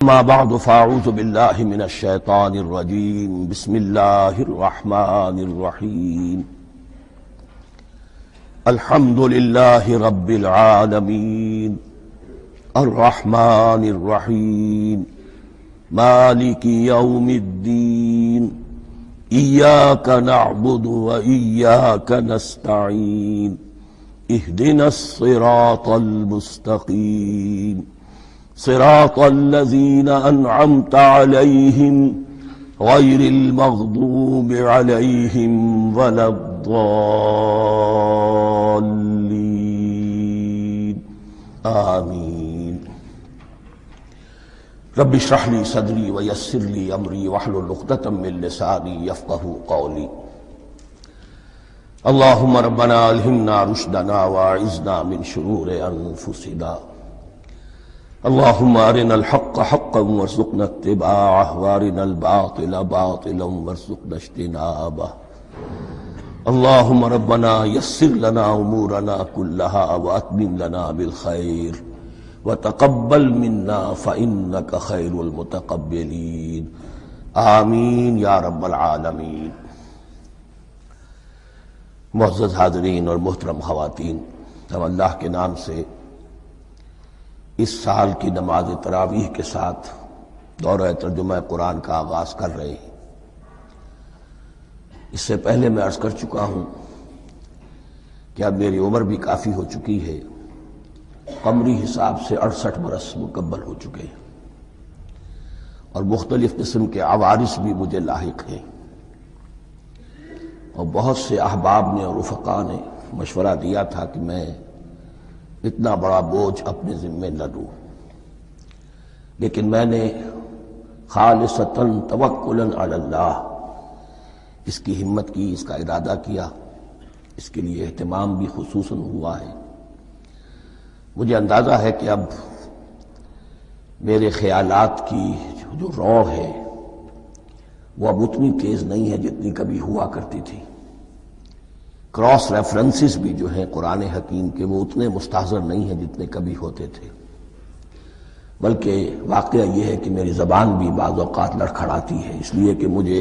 ما بعد فاعوذ بالله من الشيطان الرجيم بسم الله الرحمن الرحيم الحمد لله رب العالمين الرحمن الرحيم مالك يوم الدين إياك نعبد وإياك نستعين اهدنا الصراط المستقيم صراط الذين أنعمت عليهم غير المغضوب عليهم ولا الضالين آمين رب اشرح لي صدري ويسر لي أمري واحلل عقدة من لساني يفقهوا قولي اللهم ربنا ألهمنا رشدنا وأعذنا من شرور أنفسنا اللهم أرنا الحق حقا وارزقنا اتباعه وأرنا الباطل باطلا وارزقنا اجتنابه اللهم ربنا يسر لنا أمورنا كلها وأتمم لنا بالخير وتقبل منا فإنك خير المتقبلين آمین یا رب العالمین۔ معزز حاضرین اور محترم خواتین، ہم اللہ کے نام سے اس سال کی نماز تراویح کے ساتھ دورہ ترجمہ قرآن کا آغاز کر رہے ہیں۔ اس سے پہلے میں عرض کر چکا ہوں کہ اب میری عمر بھی کافی ہو چکی ہے، قمری حساب سے 68 برس مکمل ہو چکے ہیں، اور مختلف قسم کے عوارض بھی مجھے لاحق ہیں، اور بہت سے احباب نے اور رفقاء نے مشورہ دیا تھا کہ میں اتنا بڑا بوجھ اپنے ذمے نہ لوں، لیکن میں نے خالصتاً توکلاً علی اللہ اس کی ہمت کی، اس کا ارادہ کیا، اس کے لیے اہتمام بھی خصوصاً ہوا ہے۔ مجھے اندازہ ہے کہ اب میرے خیالات کی جو رو ہے وہ اب اتنی تیز نہیں ہے جتنی کبھی ہوا کرتی تھی۔ کراس ریفرنسز بھی جو ہیں قرآن حکیم کے وہ اتنے مستحضر نہیں ہیں جتنے کبھی ہوتے تھے، بلکہ واقعہ یہ ہے کہ میری زبان بھی بعض اوقات لڑکھڑاتی ہے، اس لیے کہ مجھے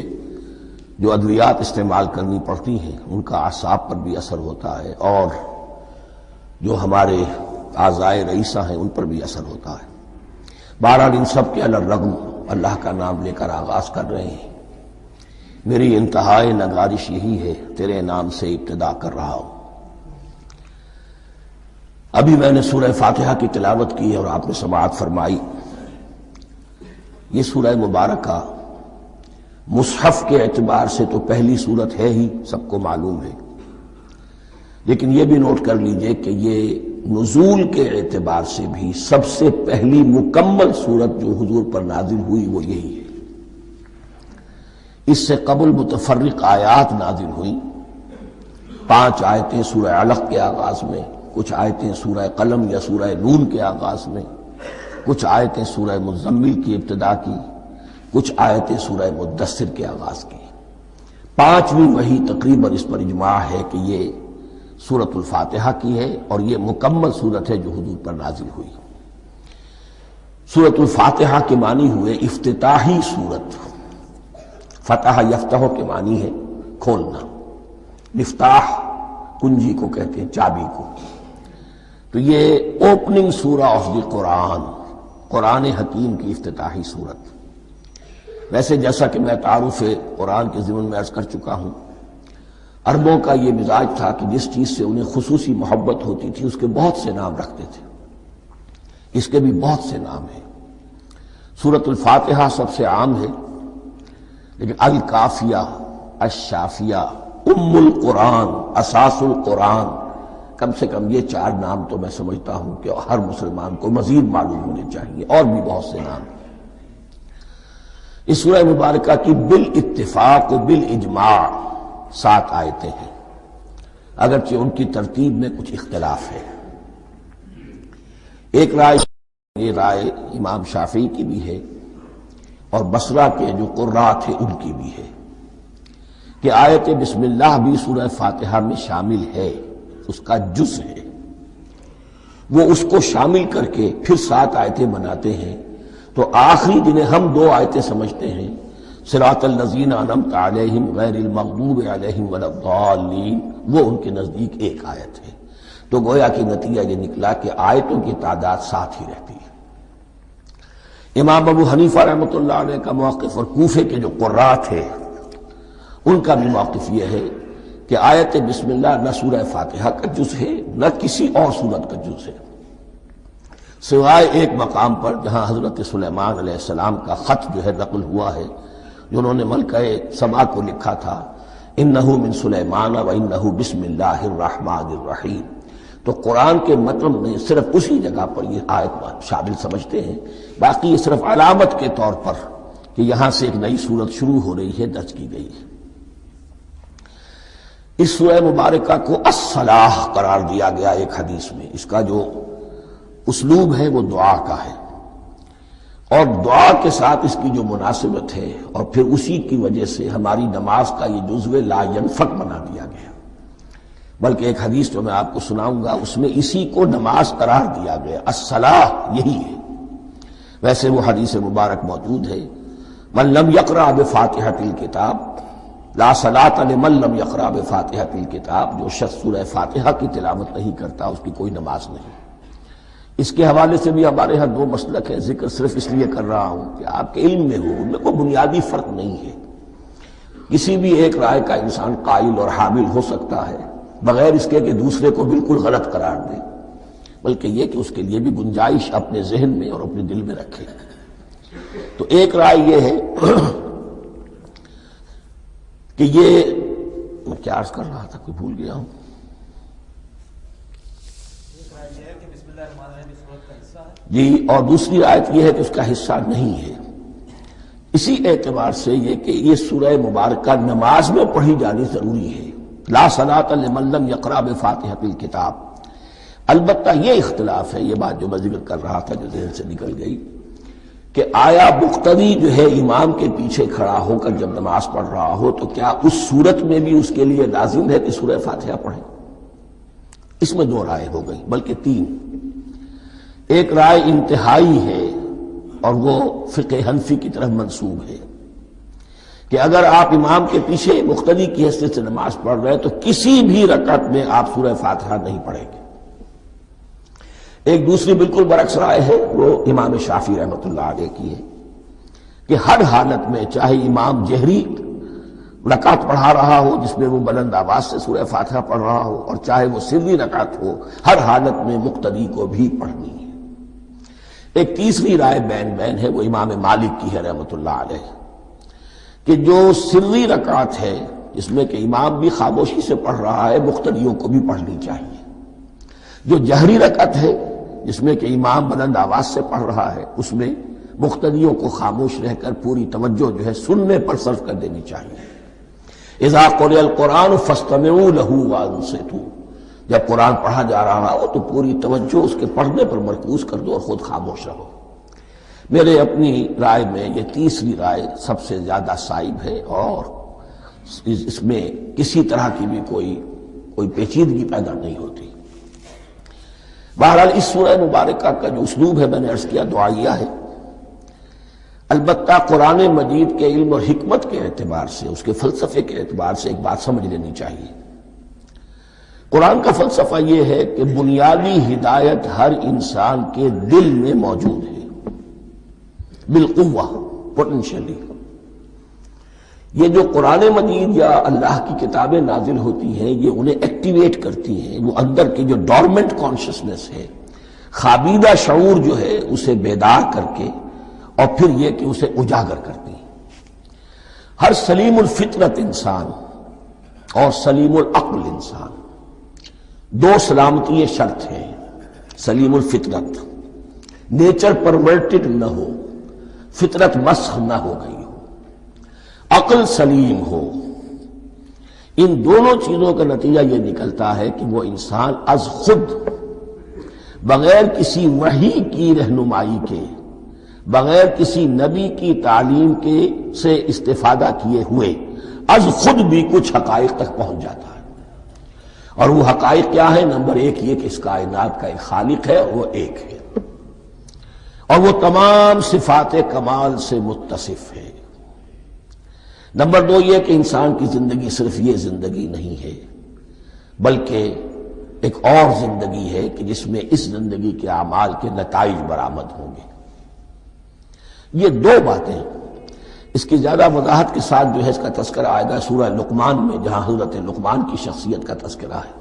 جو ادویات استعمال کرنی پڑتی ہیں ان کا اعصاب پر بھی اثر ہوتا ہے، اور جو ہمارے اعضائے رئیسہ ہیں ان پر بھی اثر ہوتا ہے۔ بہرحال ان سب کے علی الرغم اللہ کا نام لے کر آغاز کر رہے ہیں۔ میری انتہائی نگارش یہی ہے، تیرے نام سے ابتدا کر رہا ہوں۔ ابھی میں نے سورہ فاتحہ کی تلاوت کی اور آپ نے سماعت فرمائی۔ یہ سورہ مبارکہ مصحف کے اعتبار سے تو پہلی سورت ہے ہی، سب کو معلوم ہے، لیکن یہ بھی نوٹ کر لیجئے کہ یہ نزول کے اعتبار سے بھی سب سے پہلی مکمل سورت جو حضور پر نازل ہوئی وہ یہی ہے۔ اس سے قبل متفرق آیات نازل ہوئیں، 5 آیتیں سورہ علق کے آغاز میں، کچھ آیتیں سورہ قلم یا سورہ نون کے آغاز میں، کچھ آیتیں سورہ مزمل کی ابتدا کی، کچھ آیتیں سورہ مدثر کے آغاز کی۔ 5ویں وحی تقریباً اس پر اجماع ہے کہ یہ سورۃ الفاتحہ کی ہے، اور یہ مکمل سورت ہے جو حضور پر نازل ہوئی۔ سورۃ الفاتحہ کے معنی ہوئے افتتاحی سورت، فتح یفتح کے معنی ہے کھولنا، مفتاح کنجی کو کہتے ہیں، چابی کو۔ تو یہ اوپننگ سورہ آف دی قرآن، قرآن حکیم کی افتتاحی سورت۔ ویسے جیسا کہ میں تعارف قرآن کے ضمن میں عرض کر چکا ہوں، عربوں کا یہ مزاج تھا کہ جس چیز سے انہیں خصوصی محبت ہوتی تھی اس کے بہت سے نام رکھتے تھے۔ اس کے بھی بہت سے نام ہیں۔ سورۃ الفاتحہ سب سے عام ہے، لیکن الکافیہ، الشافیہ، ام القرآن، اساس القرآن، کم سے کم یہ 4 نام تو میں سمجھتا ہوں کہ ہر مسلمان کو مزید معلوم ہونے چاہیے، اور بھی بہت سے نام ہیں۔ اس سورہ مبارکہ کی بالاتفاق و بالاجماع 7 آیتیں ہیں، اگرچہ ان کی ترتیب میں کچھ اختلاف ہے۔ ایک رائے، یہ رائے امام شافعی کی بھی ہے، اور بصرہ کے جو قراء تھے ان کی بھی ہے، کہ آیت بسم اللہ بھی سورہ فاتحہ میں شامل ہے، اس کا جز ہے۔ وہ اس کو شامل کر کے پھر 7 آیتیں بناتے ہیں، تو تو آخری جنہیں ہم دو آیتیں سمجھتے ہیں صراط الذین انعمت علیہم غیر المغضوب علیہم ولا الضالین، وہ ان کے نزدیک ایک آیت ہے۔ تو گویا کہ نتیجہ یہ نکلا کہ آیتوں کی تعداد 7 ہی رہتی ہے۔ امام ابو حنیفہ رحمۃ اللہ علیہ کا موقف اور کوفے کے جو قراء تھے ان کا بھی موقف یہ ہے کہ آیت بسم اللہ نہ سورہ فاتحہ کا جز ہے نہ کسی اور سورت کا جز ہے، سوائے ایک مقام پر جہاں حضرت سلیمان علیہ السلام کا خط جو ہے نقل ہوا ہے، جنہوں نے ملکہ سبا کو لکھا تھا انہ من سلیمان و انہ بسم اللہ الرحمن الرحیم۔ تو قرآن کے متن میں صرف اسی جگہ پر یہ آیت شامل سمجھتے ہیں، باقی یہ صرف علامت کے طور پر کہ یہاں سے ایک نئی سورت شروع ہو رہی ہے درج کی گئی ہے۔ اس سورہ مبارکہ کو الصلاح قرار دیا گیا ایک حدیث میں، اس کا جو اسلوب ہے وہ دعا کا ہے، اور دعا کے ساتھ اس کی جو مناسبت ہے اور پھر اسی کی وجہ سے ہماری نماز کا یہ جزو لا ینفک بنا دیا گیا۔ بلکہ ایک حدیث جو میں آپ کو سناؤں گا اس میں اسی کو نماز قرار دیا گیا، الصلاح یہی ہے۔ ویسے وہ حدیث مبارک موجود ہے من لم یقرأ بفاتحۃ الکتاب لا صلاۃ لمن لم یقرأ بفاتحۃ الکتاب، جو شخص سورہ فاتحہ کی تلاوت نہیں کرتا اس کی کوئی نماز نہیں۔ اس کے حوالے سے بھی ہمارے ہاں دو مسلک ہیں، ذکر صرف اس لیے کر رہا ہوں کہ آپ کے علم میں ہو، ان میں کوئی بنیادی فرق نہیں ہے۔ کسی بھی ایک رائے کا انسان قائل اور حامل ہو سکتا ہے بغیر اس کے کہ دوسرے کو بالکل غلط قرار دے، بلکہ یہ کہ اس کے لیے بھی گنجائش اپنے ذہن میں اور اپنے دل میں رکھے۔ تو ایک رائے یہ ہے کہ یہ میں کیا عرض کر رہا تھا، کوئی بھول گیا ہوں۔ جی، اور دوسری آیت یہ ہے کہ اس کا حصہ نہیں ہے۔ اسی اعتبار سے یہ کہ یہ سورہ مبارکہ نماز میں پڑھی جانی ضروری ہے، لا صلاۃ لمن لم یقرأ بفاتحۃ الکتاب۔ البتہ یہ اختلاف ہے، یہ بات جو میں ذکر کر رہا تھا جو ذہن سے نکل گئی، کہ آیا مقتدی جو ہے امام کے پیچھے کھڑا ہو کر جب نماز پڑھ رہا ہو تو کیا اس صورت میں بھی اس کے لیے لازم ہے کہ سورہ فاتحہ پڑھے؟ اس میں دو رائے ہو گئی، بلکہ تین۔ ایک رائے انتہائی ہے اور وہ فقہ حنفی کی طرف منسوب ہے کہ اگر آپ امام کے پیچھے مقتدی کی حیثیت سے نماز پڑھ رہے تو کسی بھی رکعت میں آپ سورہ فاتحہ نہیں پڑھیں گے۔ ایک دوسری بالکل برعکس رائے ہے، وہ امام شافعی رحمۃ اللہ علیہ کی ہے کہ ہر حالت میں چاہے امام جہری رکعت پڑھا رہا ہو جس میں وہ بلند آواز سے سورہ فاتحہ پڑھ رہا ہو، اور چاہے وہ سری رکعت ہو، ہر حالت میں مقتدی کو بھی پڑھنی ہے۔ ایک تیسری رائے بین بین ہے، وہ امام مالک کی ہے رحمۃ اللہ علیہ، کہ جو سری رکعت ہے جس میں کہ امام بھی خاموشی سے پڑھ رہا ہے مقتدیوں کو بھی پڑھنی چاہیے۔ جو جہری رکعت ہے جس میں کہ امام بلند آواز سے پڑھ رہا ہے اس میں مقتدیوں کو خاموش رہ کر پوری توجہ جو ہے سننے پر صرف کر دینی چاہیے۔ اذا قرئ القرآن فاستمعوا له وانصتوا، جب قرآن پڑھا جا رہا ہو تو پوری توجہ اس کے پڑھنے پر مرکوز کر دو اور خود خاموش رہو۔ میرے اپنی رائے میں یہ تیسری رائے سب سے زیادہ صائب ہے اور اس میں کسی طرح کی بھی کوئی پیچیدگی پیدا نہیں ہوتی۔ بہرحال اس سورہ مبارکہ کا جو اسلوب ہے میں نے عرض کیا دعائیہ ہے، البتہ قرآن مجید کے علم اور حکمت کے اعتبار سے، اس کے فلسفے کے اعتبار سے ایک بات سمجھ لینی چاہیے۔ قرآن کا فلسفہ یہ ہے کہ بنیادی ہدایت ہر انسان کے دل میں موجود ہے بالقوہ، پوٹینشلی۔ یہ جو قرآن مجید یا اللہ کی کتابیں نازل ہوتی ہیں یہ انہیں ایکٹیویٹ کرتی ہیں، وہ اندر کی جو ڈورمنٹ کانشسنس ہے، خوابیدہ شعور جو ہے اسے بیدار کر کے اور پھر یہ کہ اسے اجاگر کرتی ہیں۔ ہر سلیم الفطرت انسان اور سلیم العقل انسان، دو سلامتی شرط ہیں۔ سلیم الفطرت، نیچر پرورٹڈ نہ ہو، فطرت مسخ نہ ہو گئی ہو، عقل سلیم ہو۔ ان دونوں چیزوں کا نتیجہ یہ نکلتا ہے کہ وہ انسان از خود، بغیر کسی وحی کی رہنمائی کے، بغیر کسی نبی کی تعلیم کے سے استفادہ کیے ہوئے از خود بھی کچھ حقائق تک پہنچ جاتا ہے۔ اور وہ حقائق کیا ہے؟ نمبر ایک یہ کہ اس کائنات کا ایک خالق ہے اور وہ ایک ہے، اور وہ تمام صفات کمال سے متصف ہے۔ نمبر 2 یہ کہ انسان کی زندگی صرف یہ زندگی نہیں ہے، بلکہ ایک اور زندگی ہے کہ جس میں اس زندگی کے اعمال کے نتائج برآمد ہوں گے۔ یہ 2 باتیں، اس کی زیادہ وضاحت کے ساتھ جو ہے اس کا تذکرہ آئے گا سورہ لقمان میں، جہاں حضرت لقمان کی شخصیت کا تذکرہ ہے۔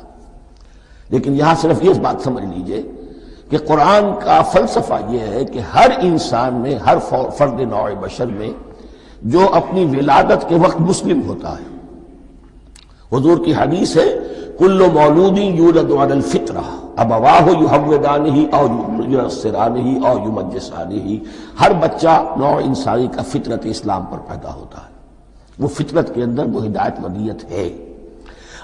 لیکن یہاں صرف یہ بات سمجھ لیجئے کہ قرآن کا فلسفہ یہ ہے کہ ہر انسان میں، ہر فرد نوع بشر میں جو اپنی ولادت کے وقت مسلم ہوتا ہے، حضور کی حدیث ہے کل مولود یولد علی الفطرہ ابواہ یحودانہ او ینصرانہ او یمجسانہ، ہر بچہ نوع انسانی کا فطرت اسلام پر پیدا ہوتا ہے، وہ فطرت کے اندر وہ ہدایت ودیت ہے۔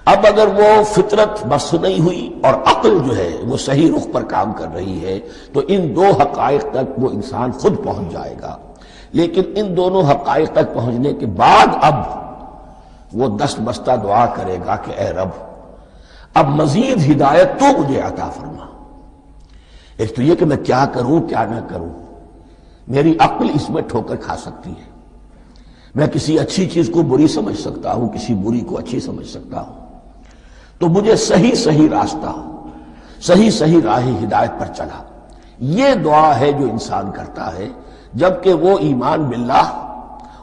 اب اگر وہ فطرت بس نہیں ہوئی اور عقل جو ہے وہ صحیح رخ پر کام کر رہی ہے تو ان 2 حقائق تک وہ انسان خود پہنچ جائے گا۔ لیکن ان دونوں حقائق تک پہنچنے کے بعد اب وہ دست بستہ دعا کرے گا کہ اے رب اب مزید ہدایت تو مجھے عطا فرما۔ ایک تو یہ کہ میں کیا کروں کیا نہ کروں، میری عقل اس میں ٹھوکر کھا سکتی ہے، میں کسی اچھی چیز کو بری سمجھ سکتا ہوں، کسی بری کو اچھی سمجھ سکتا ہوں، تو مجھے صحیح راستہ، صحیح راہ ہدایت پر چلا۔ یہ دعا ہے جو انسان کرتا ہے جبکہ وہ ایمان باللہ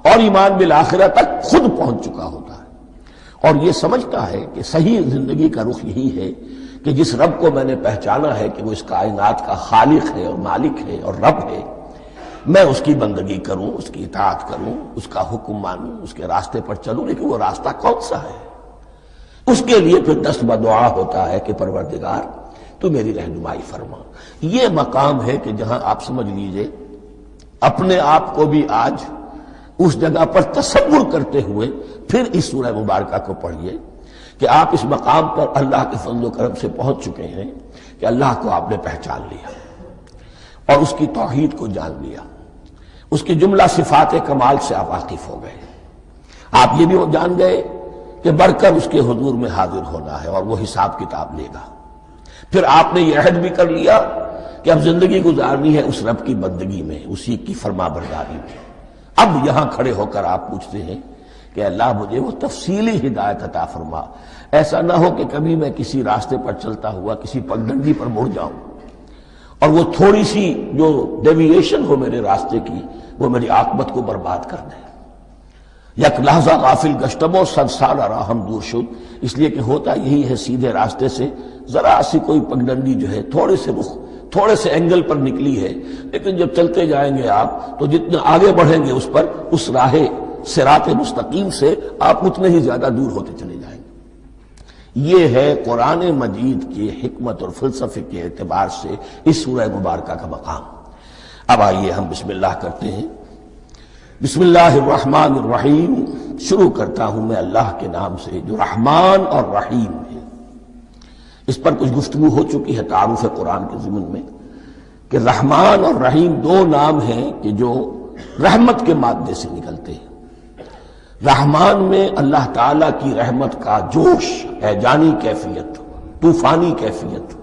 اور ایمان بالآخرہ تک خود پہنچ چکا ہوتا ہے، اور یہ سمجھتا ہے کہ صحیح زندگی کا رخ یہی ہے کہ جس رب کو میں نے پہچانا ہے کہ وہ اس کائنات کا خالق ہے اور مالک ہے اور رب ہے، میں اس کی بندگی کروں، اس کی اطاعت کروں، اس کا حکم مانوں، اس کے راستے پر چلوں۔ لیکن وہ راستہ کون سا ہے؟ اس کے لیے پھر دست بدعا ہوتا ہے کہ پروردگار تو میری رہنمائی فرما۔ یہ مقام ہے کہ جہاں آپ سمجھ لیجئے اپنے آپ کو بھی آج اس جگہ پر تصور کرتے ہوئے پھر اس سورہ مبارکہ کو پڑھیے کہ آپ اس مقام پر اللہ کے فضل و کرم سے پہنچ چکے ہیں کہ اللہ کو آپ نے پہچان لیا اور اس کی توحید کو جان لیا، اس کی جملہ صفات کمال سے آپ واقف ہو گئے۔ آپ یہ بھی جان گئے کہ بڑھ کر اس کے حضور میں حاضر ہونا ہے اور وہ حساب کتاب لے گا۔ پھر آپ نے یہ عہد بھی کر لیا کہ اب زندگی گزارنی ہے اس رب کی بندگی میں، اسی کی فرما برداری میں۔ اب یہاں کھڑے ہو کر آپ پوچھتے ہیں کہ اللہ مجھے وہ تفصیلی ہدایت عطا فرما، ایسا نہ ہو کہ کبھی میں کسی راستے پر چلتا ہوا کسی پگڈنڈی پر مڑ جاؤں اور وہ تھوڑی سی جو ڈیویشن ہو میرے راستے کی وہ میری عاقبت کو برباد کر دے۔ یک لحظہ غافل گشتم و 100 سال راہم دور شد، اس لیے کہ ہوتا یہی ہے سیدھے راستے سے ذرا سی کوئی پگڈنڈی جو ہے تھوڑے سے اینگل پر نکلی ہے، لیکن جب چلتے جائیں گے آپ تو جتنے آگے بڑھیں گے اس پر، اس راہ صراط مستقیم سے آپ اتنے ہی زیادہ دور ہوتے چلے جائیں گے۔ یہ ہے قرآن مجید کی حکمت اور فلسفے کے اعتبار سے اس سورہ مبارکہ کا مقام۔ اب آئیے ہم بسم اللہ کرتے ہیں۔ بسم اللہ الرحمن الرحیم، شروع کرتا ہوں میں اللہ کے نام سے جو رحمان اور رحیم ہے۔ اس پر کچھ گفتگو ہو چکی ہے تعارف قرآن کے ضمن میں کہ رحمان اور رحیم 2 نام ہیں کہ جو رحمت کے مادے سے نکلتے ہیں۔ رحمان میں اللہ تعالیٰ کی رحمت کا جوش، ہیجانی کیفیت، طوفانی کیفیت،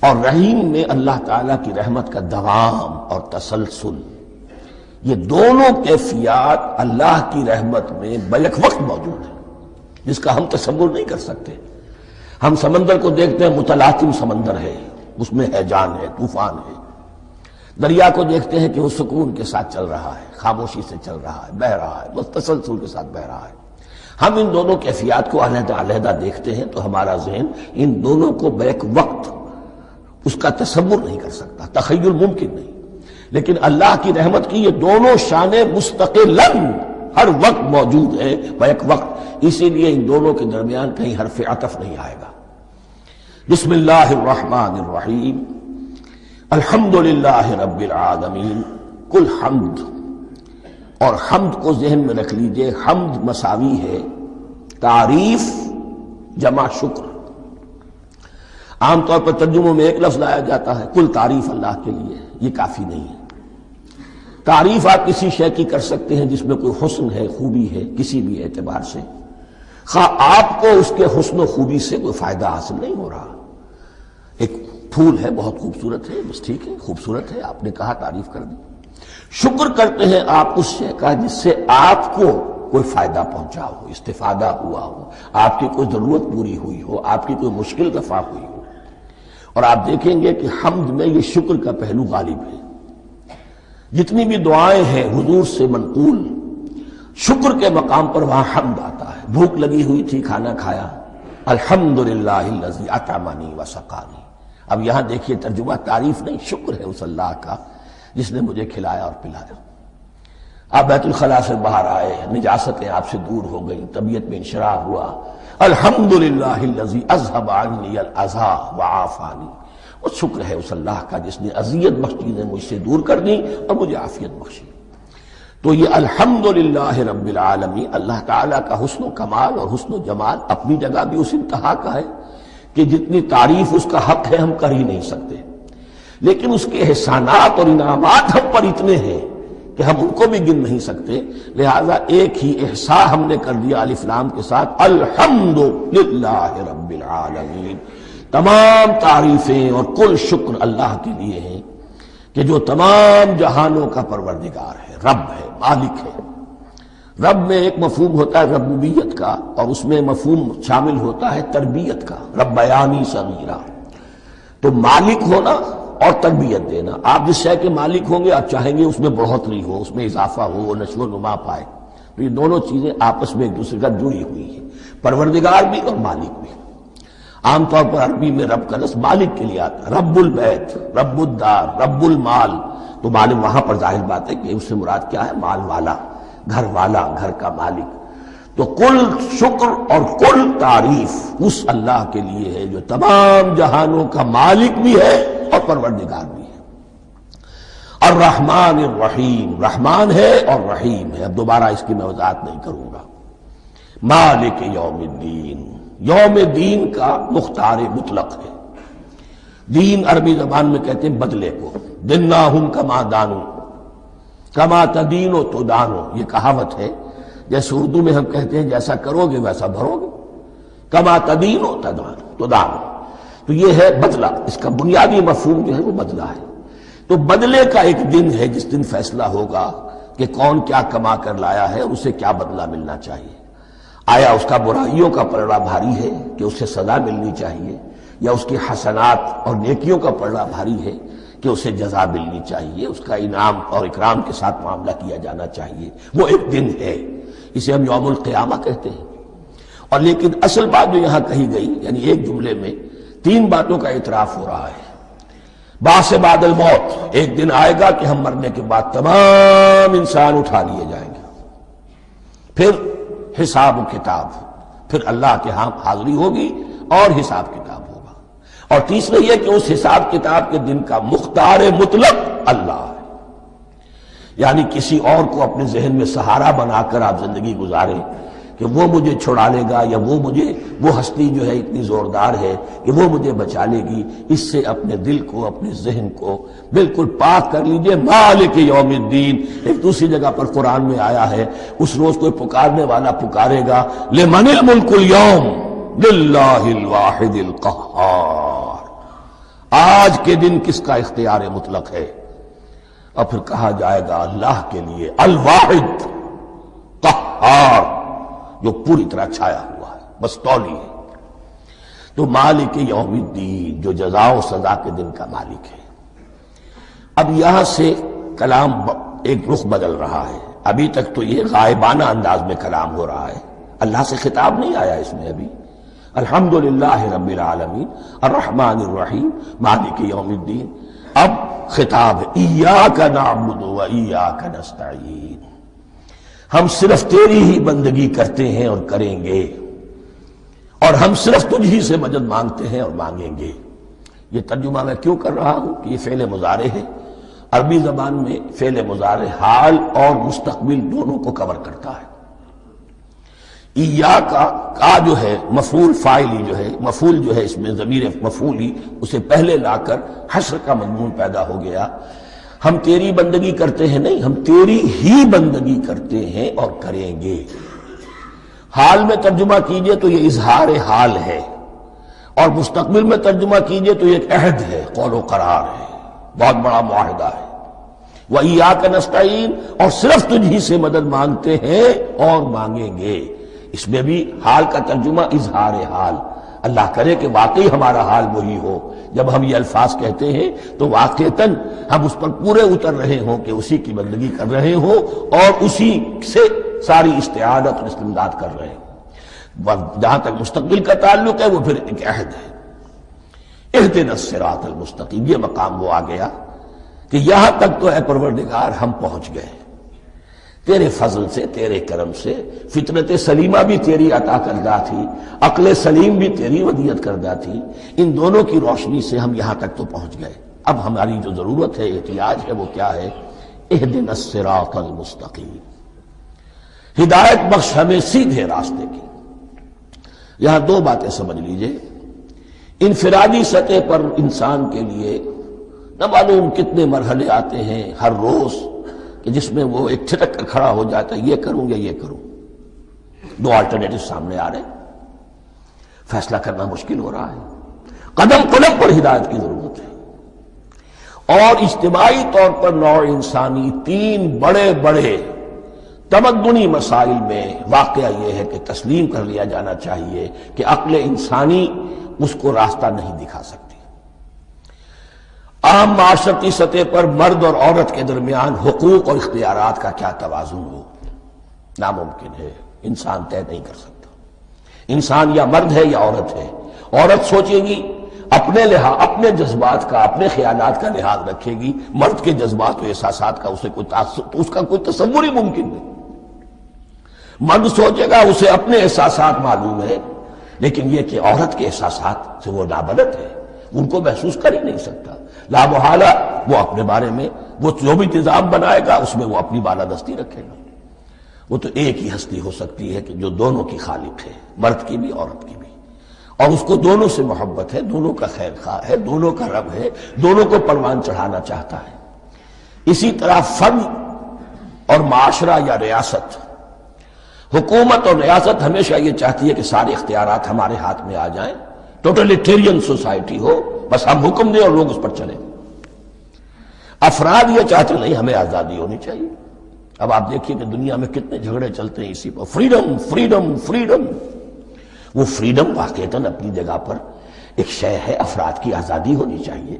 اور رحیم میں اللہ تعالیٰ کی رحمت کا دوام اور تسلسل۔ یہ دونوں کیفیات اللہ کی رحمت میں بیک وقت موجود ہیں، جس کا ہم تصور نہیں کر سکتے۔ ہم سمندر کو دیکھتے ہیں، متلاطم سمندر ہے، اس میں ہیجان ہے، طوفان ہے۔ دریا کو دیکھتے ہیں کہ وہ سکون کے ساتھ چل رہا ہے، خاموشی سے چل رہا ہے، بہہ رہا ہے، بس تسلسل کے ساتھ بہہ رہا ہے۔ ہم ان دونوں کیفیات کو علیحدہ علیحدہ دیکھتے ہیں تو ہمارا ذہن ان دونوں کو بیک وقت اس کا تصور نہیں کر سکتا، تخیل ممکن نہیں۔ لیکن اللہ کی رحمت کی یہ دونوں شانیں مستقلاً ہر وقت موجود ہیں بیک وقت، اسی لیے ان دونوں کے درمیان کہیں حرف عطف نہیں آئے گا۔ بسم اللہ الرحمن الرحیم، الحمدللہ رب العالمین۔ کل حمد، اور حمد کو ذہن میں رکھ لیجئے، حمد مساوی ہے تعریف جمع شکر۔ عام طور پر ترجموں میں ایک لفظ لایا جاتا ہے، کل تعریف اللہ کے لیے، یہ کافی نہیں ہے۔ تعریف آپ کسی شے کی کر سکتے ہیں جس میں کوئی حسن ہے، خوبی ہے، کسی بھی اعتبار سے، خواہ آپ کو اس کے حسن و خوبی سے کوئی فائدہ حاصل نہیں ہو رہا۔ ایک پھول ہے بہت خوبصورت ہے، بس ٹھیک ہے، خوبصورت ہے، آپ نے کہا، تعریف کر دی۔ شکر کرتے ہیں آپ اس شے کا جس سے آپ کو کوئی فائدہ پہنچا ہو، استفادہ ہوا ہو، آپ کی کوئی ضرورت پوری ہوئی ہو، آپ کی کوئی مشکل رفع ہوئی ہو۔ اور آپ دیکھیں گے کہ حمد میں یہ شکر کا پہلو غالب ہے۔ جتنی بھی دعائیں ہیں حضور سے منقول، شکر کے مقام پر وہاں حمد آتا ہے۔ بھوک لگی ہوئی تھی، کھانا کھایا، الحمدللہ الذی اطعمنی وسقانی۔ اب یہاں دیکھیے ترجمہ تعریف نہیں، شکر ہے اس اللہ کا جس نے مجھے کھلایا اور پلایا۔ آپ بیت الخلاء سے باہر آئے، نجاستیں آپ سے دور ہو گئیں، طبیعت میں انشراح ہوا، الحمدللہ الذی اذھب عنی الاذی وعافانی۔ وہ شکر ہے اس اللہ کا جس نے اذیت بخش چیزیں مجھ سے دور کر دیں اور مجھے عافیت بخشی۔ تو یہ الحمدللہ رب العالمین، اللہ تعالیٰ کا حسن و کمال اور حسن و جمال اپنی جگہ بھی اس انتہا کا ہے کہ جتنی تعریف اس کا حق ہے ہم کر ہی نہیں سکتے، لیکن اس کے احسانات اور انعامات ہم پر اتنے ہیں کہ ہم ان کو بھی گن نہیں سکتے۔ لہذا ایک ہی احساء ہم نے کر دیا الف لام کے ساتھ، الحمدللہ رب العالمین۔ تمام تعریفیں اور کل شکر اللہ کے لیے ہیں کہ جو تمام جہانوں کا پروردگار ہے، رب ہے، مالک ہے۔ رب میں ایک مفہوم ہوتا ہے ربوبیت کا، اور اس میں مفہوم شامل ہوتا ہے تربیت کا، ربیانی صغیرہ۔ تو مالک ہونا اور تربیت دینا، آپ جس شے کے مالک ہوں گے آپ چاہیں گے اس میں بڑھوتری ہو، اس میں اضافہ ہو، وہ نشو و نما پائے۔ تو یہ دونوں چیزیں آپس میں ایک دوسرے کا جڑی ہوئی ہیں، پروردگار بھی اور مالک بھی۔ عام طور پر عربی میں رب کا لفظ مالک کے لیے آتا ہے، رب البیت، رب الدار، رب المال۔ تو مالک وہاں پر ظاہر بات ہے کہ اس سے مراد کیا ہے، مال والا، گھر والا، گھر کا مالک۔ تو کل شکر اور کل تعریف اس اللہ کے لیے ہے جو تمام جہانوں کا مالک بھی ہے اور پروردگار بھی ہے۔ الرحمن الرحیم، رحمان ہے اور رحیم ہے۔ اب دوبارہ اس کی میں وضاحت نہیں کروں گا۔ مالک یوم الدین، یوم دین کا مختار مطلق ہے۔ دین عربی زبان میں کہتے ہیں بدلے کو، دناہم کما دانو کما تدینو تو دانو، یہ کہاوت ہے۔ جیسے اردو میں ہم کہتے ہیں جیسا کرو گے ویسا بھرو گے، کما تدینو تو دانو، تو یہ ہے بدلہ۔ اس کا بنیادی مفہوم جو ہے وہ بدلہ ہے۔ تو بدلے کا ایک دن ہے جس دن فیصلہ ہوگا کہ کون کیا کما کر لایا ہے اور اسے کیا بدلہ ملنا چاہیے۔ آیا اس کا برائیوں کا پلڑا بھاری ہے کہ اسے سزا ملنی چاہیے، یا اس کی حسنات اور نیکیوں کا پلڑا بھاری ہے کہ اسے جزا ملنی چاہیے، اس کا انعام اور اکرام کے ساتھ معاملہ کیا جانا چاہیے۔ وہ ایک دن ہے، اسے ہم یوم القیامہ کہتے ہیں۔ اور لیکن اصل بات جو یہاں کہی گئی، یعنی ایک جملے میں تین باتوں کا اعتراف ہو رہا ہے۔ بعث بعد الموت، ایک دن آئے گا کہ ہم مرنے کے بعد تمام انسان اٹھا لیے جائیں گے۔ پھر حساب و کتاب، پھر اللہ کے ہاں حاضری ہوگی اور حساب کتاب ہوگا۔ اور تیسرا یہ کہ اس حساب کتاب کے دن کا مختار مطلق اللہ ہے، یعنی کسی اور کو اپنے ذہن میں سہارا بنا کر آپ زندگی گزاریں کہ وہ مجھے چھڑا لے گا، یا وہ ہستی جو ہے اتنی زوردار ہے کہ وہ مجھے بچا لے گی، اس سے اپنے دل کو، اپنے ذہن کو بالکل پاک کر لیجئے۔ مالک یوم الدین، ایک دوسری جگہ پر قرآن میں آیا ہے، اس روز کوئی پکارنے والا پکارے گا، لمن الملک اليوم للہ الواحد القہار، آج کے دن کس کا اختیار مطلق ہے؟ اور پھر کہا جائے گا اللہ کے لیے، الواحد قہار، جو پوری طرح چھایا ہوا ہے، بس تولی ہے۔ تو مالک یوم الدین، جو جزا و سزا کے دن کا مالک ہے۔ اب یہاں سے کلام ایک رخ بدل رہا ہے۔ ابھی تک تو یہ غائبانہ انداز میں کلام ہو رہا ہے، اللہ سے خطاب نہیں آیا اس میں ابھی۔ الحمدللہ رب العالمین الرحمن الرحیم مالک یوم الدین۔ اب خطاب ہے، ایاک نعبد و ایاک نستعین، ہم صرف تیری ہی بندگی کرتے ہیں اور کریں گے، اور ہم صرف تجھ ہی سے مدد مانگتے ہیں اور مانگیں گے۔ یہ ترجمہ میں کیوں کر رہا ہوں کہ یہ فعل مضارع ہے۔ عربی زبان میں فعل مضارع حال اور مستقبل دونوں کو کور کرتا ہے۔ کا جو ہے مفعول فاعلی جو ہے، مفعول جو ہے اس میں ضمیر مفعولی، اسے پہلے لا کر حشر کا مضمون پیدا ہو گیا۔ ہم تیری بندگی کرتے ہیں نہیں، ہم تیری ہی بندگی کرتے ہیں اور کریں گے۔ حال میں ترجمہ کیجئے تو یہ اظہار حال ہے، اور مستقبل میں ترجمہ کیجئے تو یہ ایک عہد ہے، قول و قرار ہے، بہت بڑا معاہدہ ہے۔ وَإِيَّاكَ نَسْتَعِينُ، اور صرف تجھ ہی سے مدد مانگتے ہیں اور مانگیں گے۔ اس میں بھی حال کا ترجمہ اظہار حال، اللہ کرے کہ واقعی ہمارا حال وہی ہو، جب ہم یہ الفاظ کہتے ہیں تو واقعتاً ہم اس پر پورے اتر رہے ہوں کہ اسی کی بندگی کر رہے ہوں اور اسی سے ساری استعانت اور استمداد کر رہے ہوں۔ جہاں تک مستقبل کا تعلق ہے وہ پھر ایک عہد ہے، اہدنا الصراط المستقیم، یہ مقام وہ آ گیا کہ یہاں تک تو اے پروردگار ہم پہنچ گئے، تیرے فضل سے، تیرے کرم سے، فطرت سلیمہ بھی تیری عطا کردہ تھی، عقل سلیم بھی تیری ودیعت کردہ تھی، ان دونوں کی روشنی سے ہم یہاں تک تو پہنچ گئے۔ اب ہماری جو ضرورت ہے، احتیاج ہے، وہ کیا ہے؟ اہدنا الصراط المستقیم، ہدایت بخش ہمیں سیدھے راستے کی۔ یہاں دو باتیں سمجھ لیجئے، انفرادی سطح پر انسان کے لیے نہ معلوم کتنے مرحلے آتے ہیں ہر روز کہ جس میں وہ ایک چھٹک کر کھڑا ہو جاتا ہے، یہ کروں یا یہ کروں، دو آلٹرنیٹو سامنے آ رہے ہیں، فیصلہ کرنا مشکل ہو رہا ہے، قدم قدم پر ہدایت کی ضرورت ہے۔ اور اجتماعی طور پر نوع انسانی تین بڑے بڑے تمدنی مسائل میں واقعہ یہ ہے کہ تسلیم کر لیا جانا چاہیے کہ عقل انسانی اس کو راستہ نہیں دکھا سکتی۔ عام معاشرتی سطح پر مرد اور عورت کے درمیان حقوق اور اختیارات کا کیا توازن ہو، ناممکن ہے، انسان طے نہیں کر سکتا۔ انسان یا مرد ہے یا عورت ہے، عورت سوچے گی اپنے لحاظ، اپنے جذبات کا، اپنے خیالات کا لحاظ رکھے گی، مرد کے جذبات و احساسات کا اس کا کوئی تصور ہی ممکن نہیں۔ مرد سوچے گا اسے اپنے احساسات معلوم ہے، لیکن یہ کہ عورت کے احساسات سے وہ نابلد ہے، ان کو محسوس کر ہی نہیں سکتا، لا محالہ وہ اپنے بارے میں وہ جو بھی نظام بنائے گا اس میں وہ اپنی بالادستی رکھے گا۔ وہ تو ایک ہی ہستی ہو سکتی ہے کہ جو دونوں کی خالق ہے، مرد کی بھی عورت کی بھی، اور اس کو دونوں سے محبت ہے، دونوں کا خیر خواہ ہے، دونوں کا رب ہے، دونوں کو پروان چڑھانا چاہتا ہے۔ اسی طرح فرد اور معاشرہ یا ریاست، حکومت اور ریاست ہمیشہ یہ چاہتی ہے کہ سارے اختیارات ہمارے ہاتھ میں آ جائیں، ٹوٹلیٹیرین سوسائٹی ہو، بس ہم حکم دیں اور لوگ اس پر چلیں۔ افراد یہ چاہتے نہیں، ہمیں آزادی ہونی چاہیے۔ اب آپ دیکھیے کہ دنیا میں کتنے جھگڑے چلتے ہیں اسی پر، فریڈم فریڈم فریڈم۔ وہ فریڈم واقعتاً اپنی جگہ پر ایک شے ہے، افراد کی آزادی ہونی چاہیے،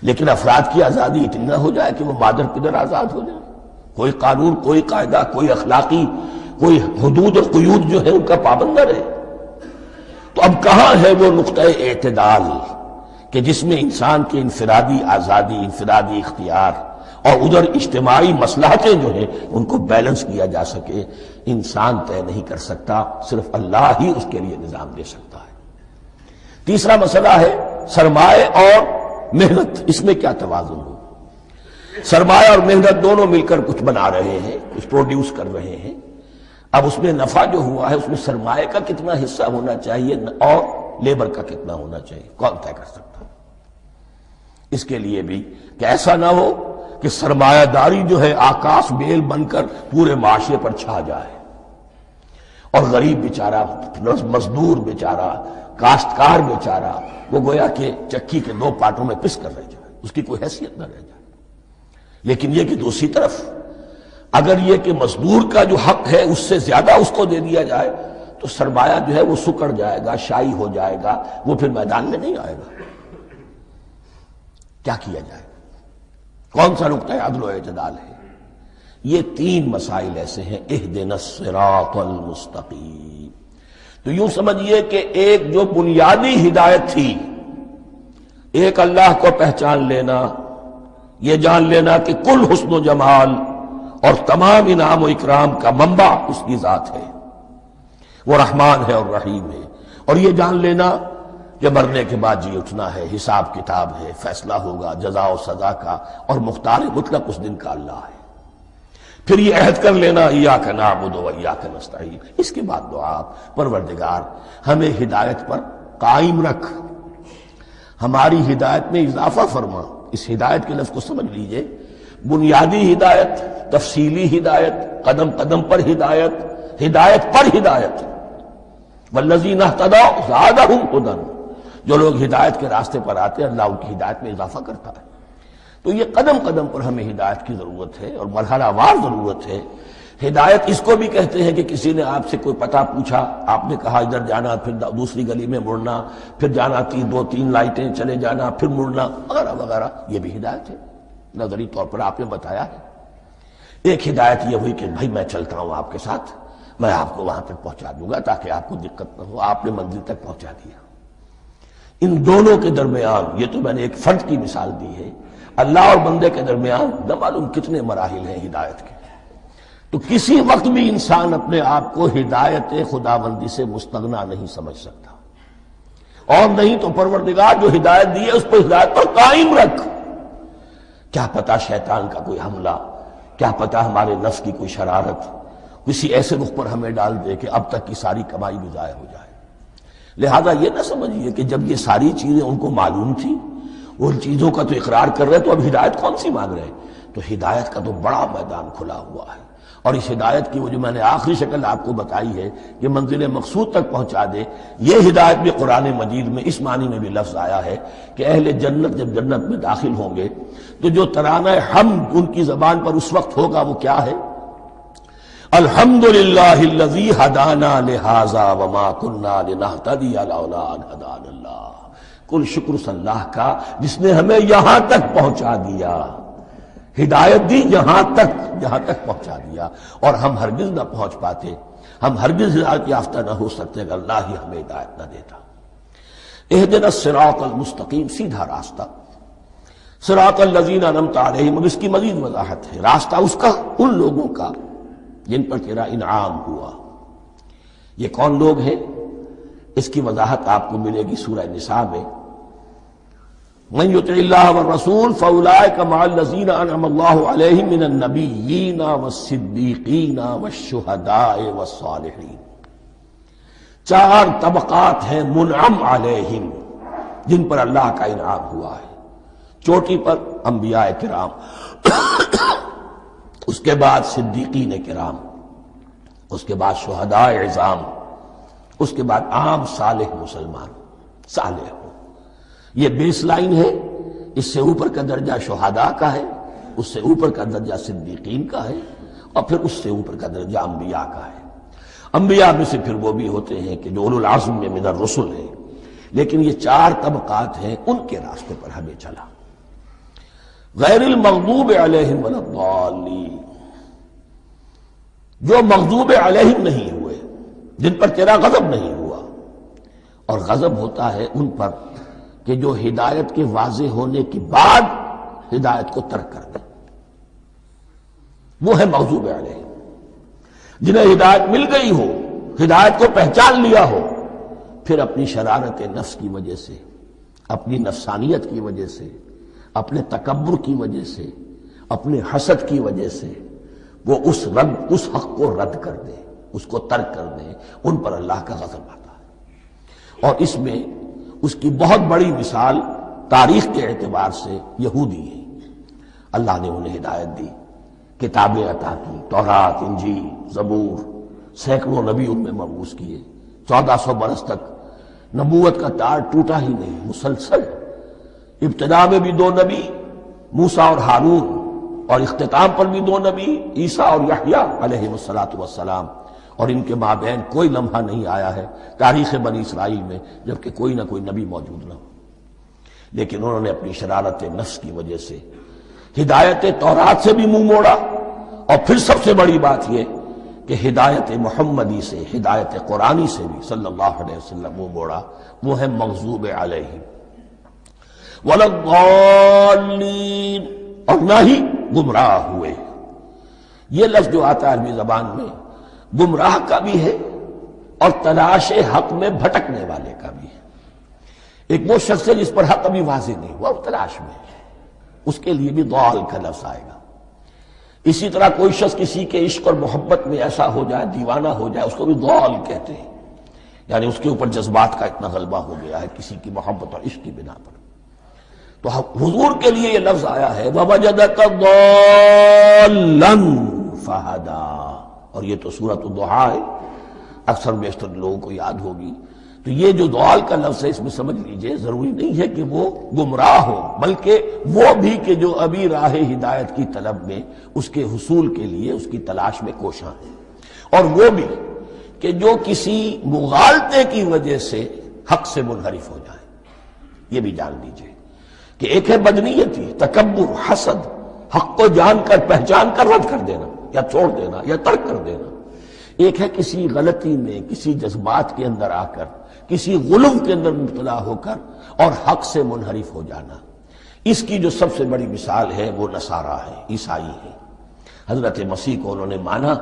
لیکن افراد کی آزادی اتنی نہ ہو جائے کہ وہ مادر پدر آزاد ہو جائے، کوئی قانون، کوئی قاعدہ، کوئی اخلاقی کوئی حدود اور قیود جو ہے ان کا پابند نہ رہے۔ تو اب کہاں ہے وہ نقطہ اعتدال کہ جس میں انسان کی انفرادی آزادی، انفرادی اختیار اور ادھر اجتماعی مصلحتیں جو ہیں ان کو بیلنس کیا جا سکے؟ انسان طے نہیں کر سکتا، صرف اللہ ہی اس کے لیے نظام دے سکتا ہے۔ تیسرا مسئلہ ہے سرمایہ اور محنت، اس میں کیا توازن ہو؟ سرمایہ اور محنت دونوں مل کر کچھ بنا رہے ہیں، کچھ پروڈیوس کر رہے ہیں۔ اب اس میں نفع جو ہوا ہے اس میں سرمایہ کا کتنا حصہ ہونا چاہیے اور لیبر کا کتنا ہونا چاہیے، کون طے کر سکتا ہے؟ اس کے لیے بھی کہ ایسا نہ ہو کہ سرمایہ داری جو ہے آکاش بیل بن کر پورے معاشرے پر چھا جائے اور غریب بیچارہ، مزدور بیچارہ، کاشتکار بیچارہ وہ گویا کہ چکی کے دو پارٹوں میں پس کر رہ جائے، اس کی کوئی حیثیت نہ رہ جائے۔ لیکن یہ کہ دوسری طرف اگر یہ کہ مزدور کا جو حق ہے اس سے زیادہ اس کو دے دیا جائے تو سرمایہ جو ہے وہ سکڑ جائے گا، شائی ہو جائے گا، وہ پھر میدان میں نہیں آئے گا۔ کیا کیا جائے؟ کون سا نقطہ عدل و اعتدال ہے؟ یہ تین مسائل ایسے ہیں، اہدنا الصراط المستقیم۔ تو یوں سمجھیے کہ ایک جو بنیادی ہدایت تھی، ایک اللہ کو پہچان لینا، یہ جان لینا کہ کل حسن و جمال اور تمام انعام و اکرام کا منبع اس کی ذات ہے، وہ رحمان ہے اور رحیم ہے، اور یہ جان لینا کہ مرنے کے بعد جی اٹھنا ہے، حساب کتاب ہے، فیصلہ ہوگا جزا و سزا کا، اور مختار مطلق اس دن کا اللہ ہے۔ پھر یہ عہد کر لینا ایاک نعبد و ایاک نستعین۔ اس کے بعد دعا، پروردگار ہمیں ہدایت پر قائم رکھ، ہماری ہدایت میں اضافہ فرما۔ اس ہدایت کے لفظ کو سمجھ لیجئے، بنیادی ہدایت، تفصیلی ہدایت، قدم قدم پر ہدایت، ہدایت پر ہدایت۔ والذین اہتدوا زادہم ھدی، جو لوگ ہدایت کے راستے پر آتے ہیں اللہ ان کی ہدایت میں اضافہ کرتا ہے۔ تو یہ قدم قدم پر ہمیں ہدایت کی ضرورت ہے اور مرحلہ وار ضرورت ہے۔ ہدایت اس کو بھی کہتے ہیں کہ کسی نے آپ سے کوئی پتہ پوچھا، آپ نے کہا ادھر جانا، پھر دوسری گلی میں مڑنا، پھر جانا 2-3 لائٹیں چلے جانا، پھر مڑنا وغیرہ وغیرہ، یہ بھی ہدایت ہے، نظری طور پر آپ نے بتایا ہے۔ ایک ہدایت یہ ہوئی کہ بھائی میں چلتا ہوں آپ کے ساتھ، میں آپ کو وہاں تک پہنچا دوں گا تاکہ آپ کو دقت نہ ہو، آپ نے منزل تک پہنچا دیا۔ ان دونوں کے درمیان، یہ تو میں نے ایک فرد کی مثال دی ہے، اللہ اور بندے کے درمیان نہ معلوم کتنے مراحل ہیں ہدایت کے۔ تو کسی وقت بھی انسان اپنے آپ کو ہدایت خداوندی سے مستغنا نہیں سمجھ سکتا، اور نہیں تو پروردگار جو ہدایت دی ہے اس پر ہدایت پر قائم رکھ۔ کیا پتہ شیطان کا کوئی حملہ، کیا پتہ ہمارے نفس کی کوئی شرارت کسی ایسے رخ پر ہمیں ڈال دے کہ اب تک کی ساری کمائی بھی ضائع ہو جائے۔ لہذا یہ نہ سمجھیے کہ جب یہ ساری چیزیں ان کو معلوم تھی، ان چیزوں کا تو اقرار کر رہے تو اب ہدایت کون سی مانگ رہے ہیں؟ تو ہدایت کا تو بڑا میدان کھلا ہوا ہے، اور اس ہدایت کی وہ جو میں نے آخری شکل آپ کو بتائی ہے کہ منزل مقصود تک پہنچا دے، یہ ہدایت بھی قرآن مجید میں اس معنی میں بھی لفظ آیا ہے کہ اہل جنت جب جنت میں داخل ہوں گے تو جو ترانہ حمد ان کی زبان پر اس وقت ہوگا وہ کیا ہے؟ الحمدللہ الذی ہدانا لہذا وما کنا لنہتدی لولا ان ہدانا اللہ۔ کل شکر اس اللہ کا جس نے ہمیں یہاں تک پہنچا دیا، ہدایت دی یہاں تک پہنچا دیا، اور ہم ہرگز نہ پہنچ پاتے، ہم ہرگز ہدایت یافتہ نہ ہو سکتے اگر اللہ ہی ہمیں ہدایت نہ دیتا۔ اہدنا الصراط المستقیم، سیدھا راستہ، صراط الذین انعمت علیہم، اب اس کی مزید وضاحت ہے، راستہ اس کا ان لوگوں کا جن پر تیرا انعام ہوا۔ یہ کون لوگ ہیں؟ اس کی وضاحت آپ کو ملے گی سورہ نساء میں، من یطع اللہ والرسول فاولئک مع الذین انعم اللہ علیہم من النبیین والصدیقین والشہداء والصالحین۔ 4 طبقات ہیں منعم علیہم جن پر اللہ کا انعام ہوا ہے۔ چوٹی پر انبیاء کرام، اس کے بعد صدیقین کرام، اس کے بعد شہداء عظام، اس کے بعد عام صالح مسلمان، صالح ہو۔ یہ بیس لائن ہے، اس سے اوپر کا درجہ شہداء کا ہے، اس سے اوپر کا درجہ صدیقین کا ہے، اور پھر اس سے اوپر کا درجہ انبیاء کا ہے۔ انبیاء میں سے پھر وہ بھی ہوتے ہیں کہ جو اولو العزم میں من الرسل ہیں، لیکن یہ 4 طبقات ہیں، ان کے راستے پر ہمیں چلا۔ غیر المغضوب علیہم ولا الضالین، جو مغضوب علیہم نہیں ہوئے، جن پر تیرا غضب نہیں ہوا، اور غضب ہوتا ہے ان پر کہ جو ہدایت کے واضح ہونے کے بعد ہدایت کو ترک کر دیں، وہ ہے مغضوب علیہم۔ جنہیں ہدایت مل گئی ہو، ہدایت کو پہچان لیا ہو، پھر اپنی شرارت نفس کی وجہ سے، اپنی نفسانیت کی وجہ سے، اپنے تکبر کی وجہ سے، اپنے حسد کی وجہ سے وہ اس حق کو رد کر دیں، اس کو ترک کر دیں، ان پر اللہ کا غضب آتا ہے۔ اور اس میں اس کی بہت بڑی مثال تاریخ کے اعتبار سے یہودی ہے۔ اللہ نے انہیں ہدایت دی، کتابیں عطا کی، تورات، انجیل، زبور، سینکڑوں نبی ان میں مبعوث کیے، 1400 برس تک نبوت کا تار ٹوٹا ہی نہیں، مسلسل۔ ابتدا میں بھی 2 نبی، موسیٰ اور ہارون، اور اختتام پر بھی 2 نبی، عیسیٰ اور یحییٰ علیہم السلام، اور ان کے مابین کوئی لمحہ نہیں آیا ہے تاریخ بنی اسرائیل میں جبکہ کوئی نہ کوئی نبی موجود نہ ہو۔ لیکن انہوں نے اپنی شرارت نفس کی وجہ سے ہدایت تورات سے بھی منہ موڑا، اور پھر سب سے بڑی بات یہ کہ ہدایت محمدی سے، ہدایت قرآنی سے بھی صلی اللہ علیہ وسلم منہ موڑا، وہ ہے مغضوب علیہم ولا الضالین، اور نہ ہی گمراہ ہوئے۔ یہ لفظ جو آتا ہے عربی زبان میں گمراہ کا بھی ہے اور تلاش حق میں بھٹکنے والے کا بھی ہے۔ ایک وہ شخص ہے جس پر حق ابھی واضح نہیں ہوا، وہ تلاش میں ہے، اس کے لیے بھی ضال کا لفظ آئے گا۔ اسی طرح کوئی شخص کسی کے عشق اور محبت میں ایسا ہو جائے، دیوانہ ہو جائے، اس کو بھی ضال کہتے ہیں، یعنی اس کے اوپر جذبات کا اتنا غلبہ ہو گیا ہے کسی کی محبت اور عشق کی بنا پر۔ تو حضور کے لیے یہ لفظ آیا ہے وَوَجَدَكَ ضَالًّا فَهَدَىٰ، اور یہ تو سورۃ الضحیٰ ہے، اکثر بیشتر لوگوں کو یاد ہوگی تو یہ جو ضلال کا لفظ ہے اس میں سمجھ لیجئے ضروری نہیں ہے کہ وہ گمراہ ہو، بلکہ وہ بھی کہ جو ابھی راہ ہدایت کی طلب میں اس کے حصول کے لیے اس کی تلاش میں کوشاں ہیں، اور وہ بھی کہ جو کسی مغالطے کی وجہ سے حق سے منحرف ہو جائے۔ یہ بھی جان لیجئے کہ ایک ہے بدنیتی، تکبر، حسد، حق کو جان کر پہچان کر رد کر دینا یا چھوڑ دینا یا ترک کر دینا، ایک ہے کسی غلطی میں، کسی جذبات کے اندر آ کر، کسی غلو کے اندر مبتلا ہو کر اور حق سے منحرف ہو جانا۔ اس کی جو سب سے بڑی مثال ہے وہ نصارہ ہے، عیسائی ہے۔ حضرت مسیح کو انہوں نے مانا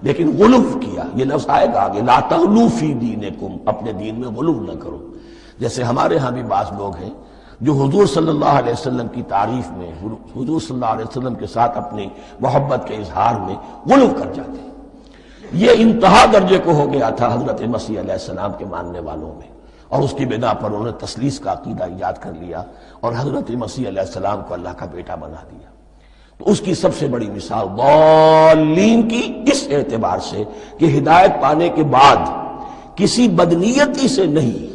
لیکن غلو کیا، یہ لفظ آئے گا آگے، لا تغلو فی دینکم، اپنے دین میں غلو نہ کرو۔ جیسے ہمارے ہاں بھی بعض لوگ ہیں جو حضور صلی اللہ علیہ وسلم کی تعریف میں، حضور صلی اللہ علیہ وسلم کے ساتھ اپنی محبت کے اظہار میں غلو کر جاتے ہیں۔ یہ انتہا درجے کو ہو گیا تھا حضرت مسیح علیہ السلام کے ماننے والوں میں، اور اس کی بنا پر انہوں نے تثلیث کا عقیدہ ایجاد کر لیا اور حضرت مسیح علیہ السلام کو اللہ کا بیٹا بنا دیا۔ تو اس کی سب سے بڑی مثال ضالین کی اس اعتبار سے کہ ہدایت پانے کے بعد کسی بدنیتی سے نہیں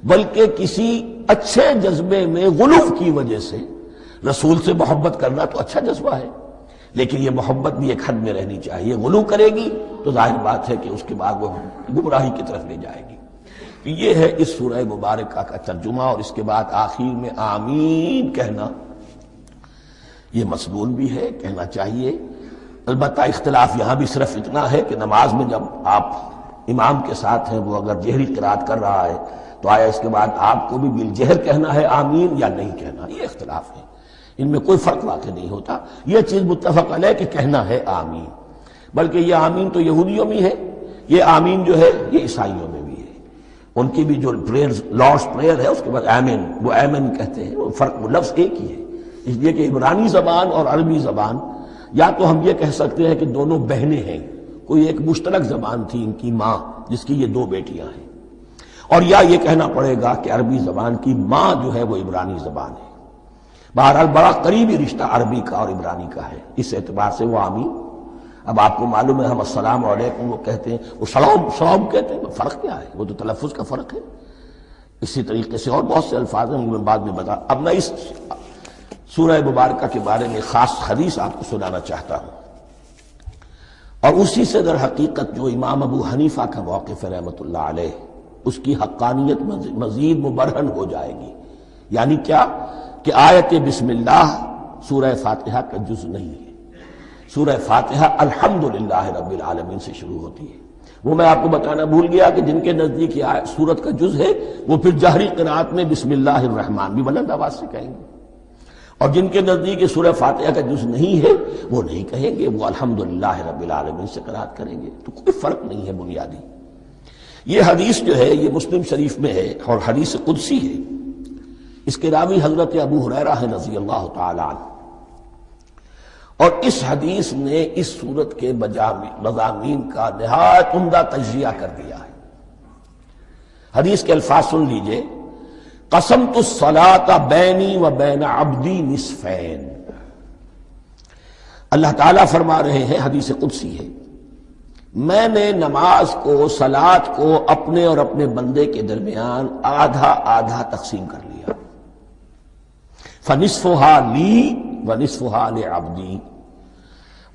بلکہ کسی اچھے جذبے میں غلو کی وجہ سے، رسول سے محبت کرنا تو اچھا جذبہ ہے لیکن یہ محبت بھی ایک حد میں رہنی چاہیے۔ غلو کرے گی تو ظاہر بات ہے کہ اس کے بعد وہ گمراہی کی طرف لے جائے گی۔ تو یہ ہے اس سورہ مبارکہ کا ترجمہ، اور اس کے بعد آخر میں آمین کہنا یہ مسنون بھی ہے، کہنا چاہیے۔ البتہ اختلاف یہاں بھی صرف اتنا ہے کہ نماز میں جب آپ امام کے ساتھ ہیں، وہ اگر جہری قرات کر رہا ہے تو آیا اس کے بعد آپ کو بھی بالجہر کہنا ہے آمین یا نہیں کہنا، یہ اختلاف ہے، ان میں کوئی فرق واقع نہیں ہوتا۔ یہ چیز متفق علیہ کہ کہنا ہے آمین، بلکہ یہ آمین تو یہودیوں میں ہے، یہ آمین جو ہے یہ عیسائیوں میں بھی ہے۔ ان کی بھی جو پریئر، لارڈس پریئر ہے، اس کے بعد آمین، وہ آمین کہتے ہیں، وہ فرق، وہ لفظ ایک ہی ہے۔ اس لیے کہ عبرانی زبان اور عربی زبان، یا تو ہم یہ کہہ سکتے ہیں کہ دونوں بہنیں ہیں، کوئی ایک مشترک زبان تھی ان کی ماں جس کی یہ دو بیٹیاں ہیں، اور یا یہ کہنا پڑے گا کہ عربی زبان کی ماں جو ہے وہ عبرانی زبان ہے۔ بہرحال بڑا قریبی رشتہ عربی کا اور عبرانی کا ہے، اس اعتبار سے وہ آمین۔ اب آپ کو معلوم ہے ہم السلام علیکم وہ کہتے ہیں، وہ سلام کہتے ہیں، فرق کیا ہے؟ وہ تو تلفظ کا فرق ہے۔ اسی طریقے سے اور بہت سے الفاظ ہیں، میں بعد میں بتا۔ اب میں اس سورہ مبارکہ کے بارے میں خاص حدیث آپ کو سنانا چاہتا ہوں، اور اسی سے در حقیقت جو امام ابو حنیفہ کا موقف ہے رحمۃ اللہ علیہ، اس کی حقانیت مزید مبرہن ہو جائے گی۔ یعنی کیا کہ آیت بسم اللہ سورہ فاتحہ کا جز نہیں ہے، سورہ فاتحہ الحمدللہ رب العالمین سے شروع ہوتی ہے۔ وہ میں آپ کو بتانا بھول گیا کہ جن کے نزدیک یہ سورت کا جز ہے وہ پھر جہری قرات میں بسم اللہ الرحمن بھی بلند آواز سے کہیں گے، اور جن کے نزدیک یہ سورہ فاتحہ کا جز نہیں ہے وہ نہیں کہیں گے، وہ الحمدللہ رب العالمین سے قرات کریں گے۔ تو کوئی فرق نہیں ہے بنیادی۔ یہ حدیث جو ہے یہ مسلم شریف میں ہے اور حدیث قدسی ہے۔ اس کے راوی حضرت ابو ہریرہ ہے رضی اللہ تعالی عنہ، اور اس حدیث نے اس سورت کے مضامین کا نہایت عمدہ تجزیہ کر دیا ہے۔ حدیث کے الفاظ سن لیجئے، قسمت الصلاۃ بینی و بین عبدی نصفین۔ اللہ تعالیٰ فرما رہے ہیں، حدیث قدسی ہے، میں نے نماز کو، صلاۃ کو اپنے اور اپنے بندے کے درمیان آدھا آدھا تقسیم کر لیا۔ فنصفها لی ونصفها لعبدی،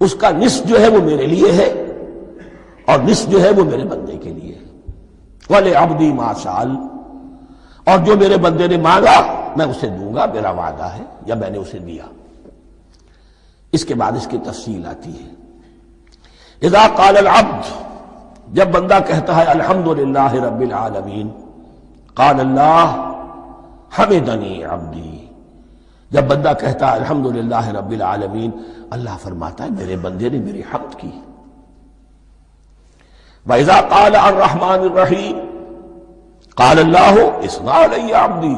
اس کا نصف جو ہے وہ میرے لیے ہے اور نصف جو ہے وہ میرے بندے کے لیے ہے۔ ولعبدی ما سأل، اور جو میرے بندے نے مانگا میں اسے دوں گا، میرا وعدہ ہے یا میں نے اسے دیا۔ اس کے بعد اس کی تفصیل آتی ہے، اذا قال العبد، جب بندہ کہتا ہے الحمدللہ رب العالمین، قال اللہ حمدنی عبدی، جب بندہ کہتا ہے الحمدللہ رب العالمین، اللہ فرماتا ہے میرے بندے نے میری حمد کی۔ وَإِذَا قَالَ الرَّحْمَٰنِ الرَّحِيمِ قَالَ اللَّهُ اثْنَىٰ عَلَيَّ عَبْدِي،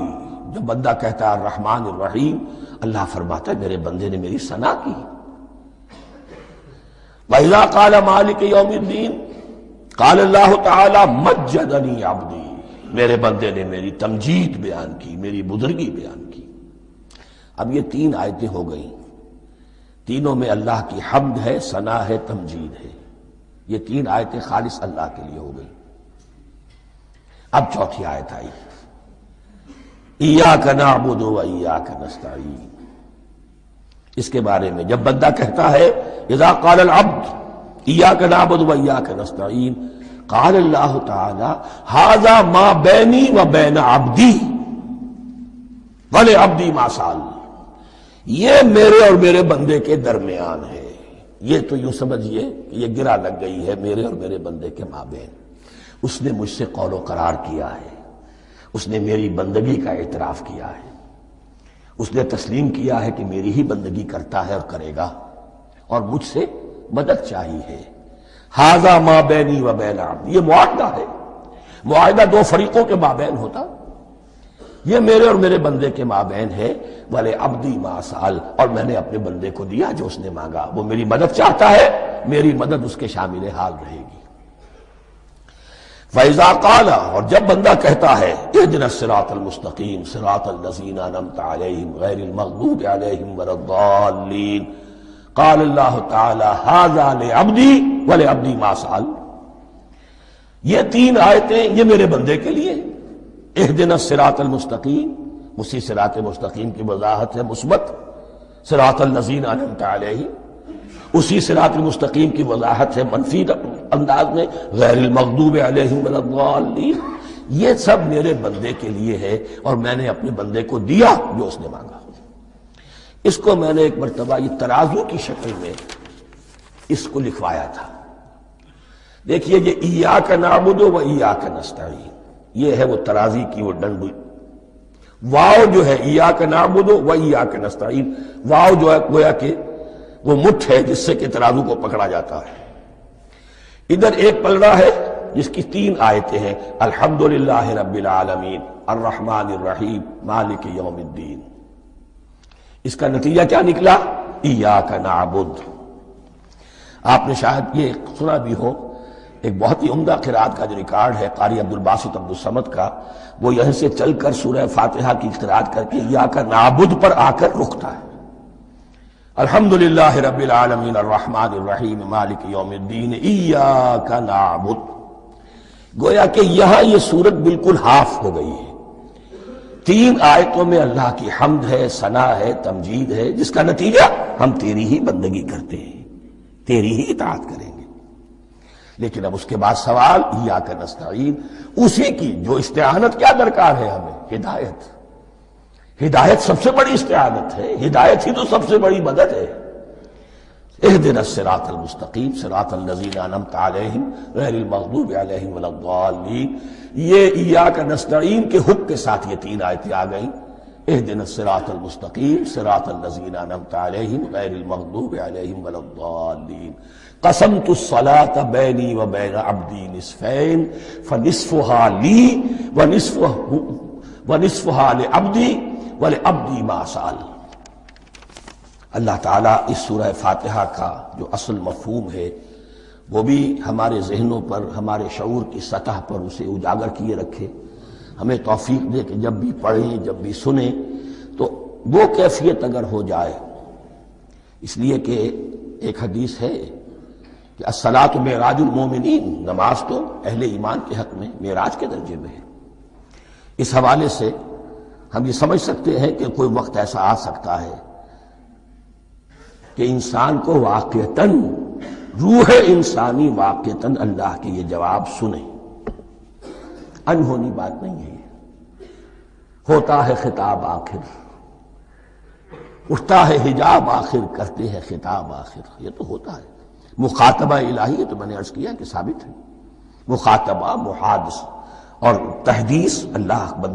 جب بندہ کہتا ہے الرحمن الرحیم، اللہ فرماتا ہے میرے بندے نے میری ثنا کی۔ وَإِذَا قَالَ مَالِكِ يَوْمِ الدِّينِ قَالَ اللَّهُ تَعَالَىٰ مَجَّدَنِي عَبْدِي، میرے بندے نے میری تمجید بیان کی، میری بزرگی بیان کی۔ اب یہ تین آیتیں ہو گئیں، تینوں میں اللہ کی حمد ہے، ثنا ہے، تمجید ہے۔ یہ تین آیتیں خالص اللہ کے لیے ہو گئیں۔ اب چوتھی آیت آئی، ایاک نعبد و ایاک نستعین۔ اس کے بارے میں جب بندہ کہتا ہے اذا قال العبد ایاک نعبد و ایاک نستعین، قال اللہ تعالی ھذا ما بینی و بین عبدی ولعبدی ما سأل، یہ میرے اور میرے بندے کے درمیان ہے۔ یہ تو یوں سمجھیے کہ یہ گرہ لگ گئی ہے میرے اور میرے بندے کے مابین۔ اس نے مجھ سے قول و قرار کیا ہے، اس نے میری بندگی کا اعتراف کیا ہے، اس نے تسلیم کیا ہے کہ میری ہی بندگی کرتا ہے اور کرے گا، اور مجھ سے مدد چاہیے ہے۔ ھذا ما بینی و بین عبدی، یہ معاہدہ ہے، معاہدہ دو فریقوں کے مابین ہوتا، یہ میرے اور میرے بندے کے مابین ہے۔ وَلِعَبْدِي مَا سَأَلَ، اور میں نے اپنے بندے کو دیا جو اس نے مانگا، وہ میری مدد چاہتا ہے، میری مدد اس کے شامل حال رہے گی۔ فَإِذَا قَالَ، اور جب بندہ کہتا ہے اهْدِنَا الصِّرَاطَ الْمُسْتَقِيمَ صِرَاطَ الَّذِينَ أَنْعَمْتَ عَلَيْهِمْ غَيْرِ الْمَغْضُوبِ عَلَيْهِمْ وَلَا الضَّالِّينَ، قال اللہ تعالی ھذا لعبدی ولعبدی ما سأل، یہ تین آیتیں یہ میرے بندے کے لیے، اهدنا الصراط المستقیم، اسی صراط مستقیم کی وضاحت ہے مثبت، صراط الذین انعمت علیہم، اسی صراط المستقیم کی وضاحت ہے منفی انداز میں، غیر المغضوب علیہم ولا الضالین۔ یہ سب میرے بندے کے لیے ہے اور میں نے اپنے بندے کو دیا جو اس نے مانگا۔ اس کو میں نے ایک مرتبہ یہ ترازو کی شکل میں اس کو لکھوایا تھا۔ دیکھیے یہ ایاک نعبد و ایاک نستعین، یہ ہے وہ ترازی کی وہ ڈنڈ، واو جو ہے ایاک نعبد و ایاک نستعین، واو جو ہے گویا کہ وہ مٹھ ہے جس سے کہ ترازو کو پکڑا جاتا ہے۔ ادھر ایک پلڑا ہے جس کی تین آیتیں ہیں، الحمدللہ رب العالمین الرحمن الرحیم مالک یوم الدین۔ اس کا نتیجہ کیا نکلا؟ ایاک نعبد۔ آپ نے شاید یہ سنا بھی ہو، ایک بہت ہی عمدہ قرات کا جو ریکارڈ ہے قاری عبدالباسط عبدالصمد کا، وہ یہیں سے چل کر سورہ فاتحہ کی قرات کر کے ایاک نعبد پر آ کر رکتا ہے، الحمدللہ رب العالمین الرحمن الرحیم مالک یوم الدین ایاک نعبد۔ گویا کہ یہاں یہ صورت بالکل ہاف ہو گئی ہے، تین آیتوں میں اللہ کی حمد ہے، ثنا ہے، تمجید ہے، جس کا نتیجہ ہم تیری ہی بندگی کرتے ہیں، تیری ہی اطاعت کریں گے۔ لیکن اب اس کے بعد سوال ایاک نستعین، اسی کی جو استعانت کیا درکار ہے ہمیں؟ ہدایت۔ ہدایت سب سے بڑی استعانت ہے، ہدایت ہی تو سب سے بڑی مدد ہے۔ اهدنا الصراط المستقیم صراط الذین انعمت علیہم غیر المغضوب علیہم ولا الضالین، یہ ایاک نستعین کے حکم کے ساتھ یہ تین آیتیں آ گئیں، اهدنا الصراط المستقیم صراط الذین انعمت علیہم غیر المغضوب علیہم ولا الضالین۔ قسمت الصلاة بینی و بین عبدی نصفین فنصفها لی ونصفها لعبدی ولعبدی ما سأل۔ اللہ تعالیٰ اس سورہ فاتحہ کا جو اصل مفہوم ہے وہ بھی ہمارے ذہنوں پر، ہمارے شعور کی سطح پر اسے اجاگر کیے رکھے، ہمیں توفیق دے کہ جب بھی پڑھیں، جب بھی سنیں تو وہ کیفیت اگر ہو جائے۔ اس لیے کہ ایک حدیث ہے کہ الصلاۃ معراج المومنین، نماز تو اہل ایمان کے حق میں معراج کے درجے میں ہے۔ اس حوالے سے ہم یہ سمجھ سکتے ہیں کہ کوئی وقت ایسا آ سکتا ہے کہ انسان کو واقعتاً، روح انسانی واقعتاً اللہ کے یہ جواب سنے، انہونی بات نہیں ہے یہ۔ ہوتا ہے خطاب آخر، اٹھتا ہے حجاب آخر، کرتے ہیں خطاب آخر، یہ تو ہوتا ہے۔ مخاطبہ الہی، یہ تو میں نے عرض کیا کہ ثابت ہے، مخاطبہ، محادث اور تحدیث اللہ بندے